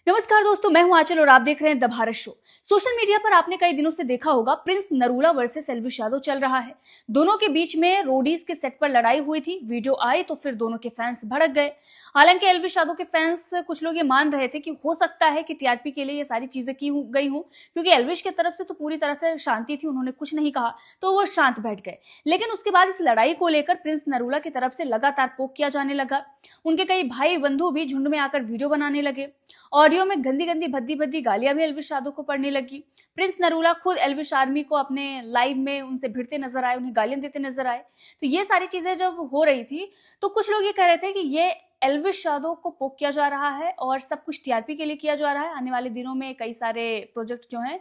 नमस्कार दोस्तों, मैं हूं आंचल और आप देख रहे हैं the Bharat show. Social media पर आपने कई दिनों से देखा होगा प्रिंस नरूला वर्सेस एल्विश यादव चल रहा है। दोनों के बीच में रोडीज के सेट पर लड़ाई हुई थी। वीडियो आई तो फिर दोनों के फैंस भड़क गए। हालांकि एल्विश यादव के फैंस कुछ लोग ये मान रहे थे कि हो सकता है कि टीआरपी के लिए ये सारी चीजें की गई हूं, क्योंकि एल्विश की तरफ से तो पूरी तरह से शांति थी, उन्होंने कुछ नहीं कहा तो वो शांत बैठ गए। लेकिन उसके बाद इस लड़ाई को लेकर प्रिंस नरूला की तरफ से लगातार पोक किया जाने लगा। उनके कई भाई बंधु भी झुंड में आकर वीडियो बनाने लगे। ऑडियो में गंदी गंदी भद्दी भद्दी गालियां भी एल्विश यादव को पड़ने लगी। प्रिंस नरूला खुद एल्विश आर्मी को अपने लाइव में उनसे भिड़ते नजर आए, उन्हें गालियां देते नजर आए। तो ये सारी चीजें जब हो रही थी तो कुछ लोग ये कह रहे थे कि ये एल्विश यादव को पोक किया जा रहा है और सब कुछ टीआरपी के लिए किया जा रहा है। आने वाले दिनों में कई सारे प्रोजेक्ट जो हैं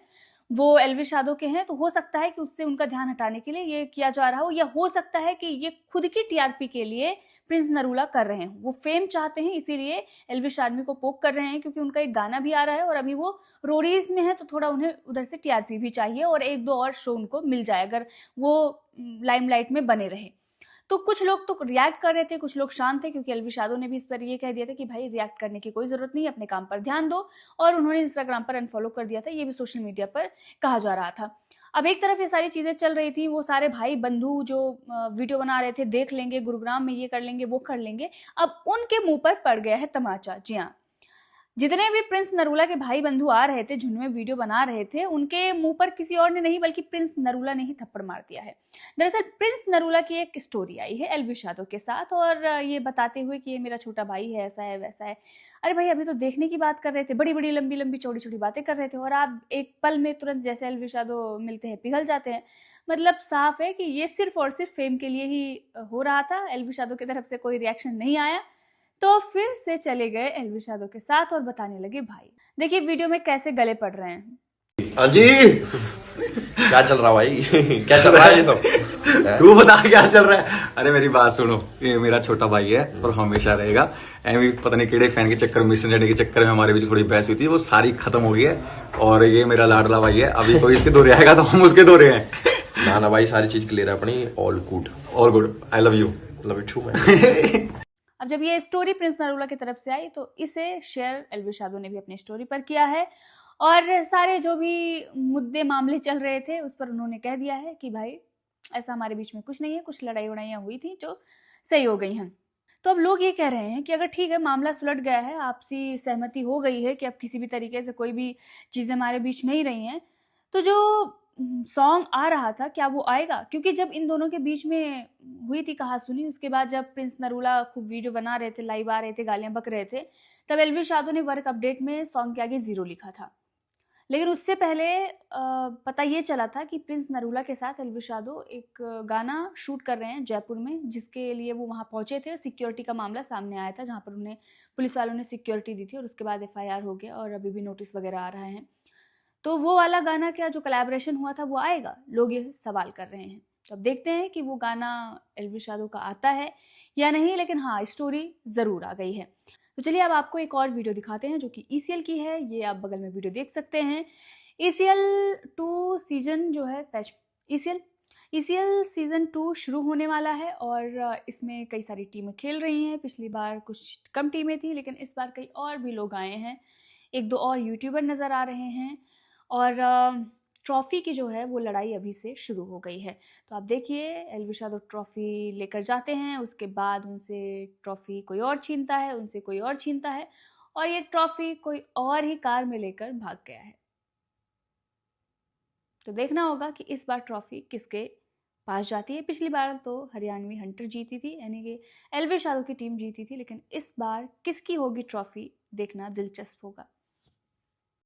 वो एल्विश यादव के हैं, तो हो सकता है कि उससे उनका ध्यान हटाने के लिए ये किया जा रहा हो, या हो सकता है कि ये खुद की टीआरपी के लिए प्रिंस नरूला कर रहे हैं। वो फेम चाहते हैं, इसीलिए एल्विश आर्मी को पोक कर रहे हैं, क्योंकि उनका एक गाना भी आ रहा है और अभी वो रोडीज में है, तो थोड़ा उन्हें उधर से टीआरपी भी चाहिए और एक दो और शो उनको मिल जाए अगर वो लाइमलाइट में बने रहे। तो कुछ लोग तो रिएक्ट कर रहे थे, कुछ लोग शांत थे, क्योंकि एल्विश यादव ने भी इस पर ये कह दिया था कि भाई रिएक्ट करने की कोई जरूरत नहीं है, अपने काम पर ध्यान दो, और उन्होंने इंस्टाग्राम पर अनफॉलो कर दिया था। ये भी सोशल मीडिया पर कहा जा रहा था। अब एक तरफ ये सारी चीजें चल रही थी, वो सारे भाई बंधु जो वीडियो बना रहे थे, देख लेंगे गुरुग्राम में ये कर लेंगे वो कर लेंगे, अब उनके मुंह पर पड़ गया है तमाचा। जी हाँ, जितने भी प्रिंस नरूला के भाई बंधु आ रहे थे, झुंड में वीडियो बना रहे थे, उनके मुंह पर किसी और ने नहीं बल्कि प्रिंस नरूला ने ही थप्पड़ मार दिया है। दरअसल प्रिंस नरूला की एक स्टोरी आई है एल्विश यादव के साथ, और ये बताते हुए कि ये मेरा छोटा भाई है, ऐसा है वैसा है। अरे भाई, अभी तो देखने की बात कर रहे थे, बड़ी बड़ी लंबी लंबी चौड़ी चौड़ी बातें कर रहे थे, और आप एक पल में तुरंत जैसे एल्विश यादव मिलते हैं पिघल जाते हैं। मतलब साफ है कि ये सिर्फ और सिर्फ फेम के लिए ही हो रहा था। एल्विश यादव की तरफ से कोई रिएक्शन नहीं आया, तो फिर से चले गए एल्विश यादव के साथ और बताने लगे भाई। देखिए वीडियो में कैसे गले पड़ रहे हैं। हाँ जी। क्या चल रहा भाई? क्या चल रहा है ये सब? तू बता क्या चल रहा है? अरे मेरी बात सुनो, ये मेरा छोटा भाई है और हमेशा रहेगा। एमी पता नहीं केड़े फैन के चक्कर में, मिसअंडरस्टैंडिंग के चक्कर में हमारे बीच थोड़ी बहस हुई थी, वो सारी खत्म हो गई है। और ये मेरा लाडला भाई है, अभी कोई इसके दौरे आएगा तो हम उसके दौरे हैं। ना भाई, सारी चीज क्लियर है अपनी। All good, all good. I love you. Love you too man. अब जब ये स्टोरी प्रिंस नरूला की तरफ से आई तो इसे शेयर एल्विश यादव ने भी अपनी स्टोरी पर किया है, और सारे जो भी मुद्दे मामले चल रहे थे उस पर उन्होंने कह दिया है कि भाई ऐसा हमारे बीच में कुछ नहीं है, कुछ लड़ाई वड़ाइयाँ हुई थी जो सही हो गई हैं। तो अब लोग ये कह रहे हैं कि अगर ठीक है, मामला सुलझ गया है, आपसी सहमति हो गई है कि अब किसी भी तरीके से कोई भी चीज़ें हमारे बीच नहीं रही हैं, तो जो सॉन्ग आ रहा था क्या वो आएगा? क्योंकि जब इन दोनों के बीच में हुई थी कहा सुनी, उसके बाद जब प्रिंस नरूला खूब वीडियो बना रहे थे, लाइव आ रहे थे, गालियां बक रहे थे, तब एल्विश यादव ने वर्क अपडेट में सॉन्ग के आगे 0 लिखा था। लेकिन उससे पहले पता ये चला था कि प्रिंस नरूला के साथ एल्विश यादव एक गाना शूट कर रहे हैं जयपुर में, जिसके लिए वो वहाँ पहुंचे थे। सिक्योरिटी का मामला सामने आया था, जहाँ पर उन्हें पुलिस वालों ने सिक्योरिटी दी थी, और उसके बाद FIR हो गया और अभी भी नोटिस वगैरह आ रहा है। तो वो वाला गाना क्या जो कोलैबोरेशन हुआ था वो आएगा? लोग ये सवाल कर रहे हैं। तो अब देखते हैं कि वो गाना एल्विश यादव का आता है या नहीं, लेकिन हाँ, स्टोरी ज़रूर आ गई है। तो चलिए अब आपको एक और वीडियो दिखाते हैं जो कि ECL की है। ये आप बगल में वीडियो देख सकते हैं। ECL 2 सीजन जो है ECL सीजन 2 शुरू होने वाला है, और इसमें कई सारी टीमें खेल रही हैं। पिछली बार कुछ कम टीमें थी, लेकिन इस बार कई और भी लोग आए हैं। एक दो और यूट्यूबर नज़र आ रहे हैं, और ट्रॉफ़ी की जो है वो लड़ाई अभी से शुरू हो गई है। तो आप देखिए, एल्विश यादव ट्रॉफ़ी लेकर जाते हैं, उसके बाद उनसे ट्रॉफ़ी कोई और छीनता है, उनसे कोई और छीनता है, और ये ट्रॉफ़ी कोई और ही कार में लेकर भाग गया है। तो देखना होगा कि इस बार ट्रॉफ़ी किसके पास जाती है। पिछली बार तो हरियाणवी हंटर जीती थी, यानी कि एल्विश यादव की टीम जीती थी, लेकिन इस बार किसकी होगी ट्रॉफ़ी, देखना दिलचस्प होगा।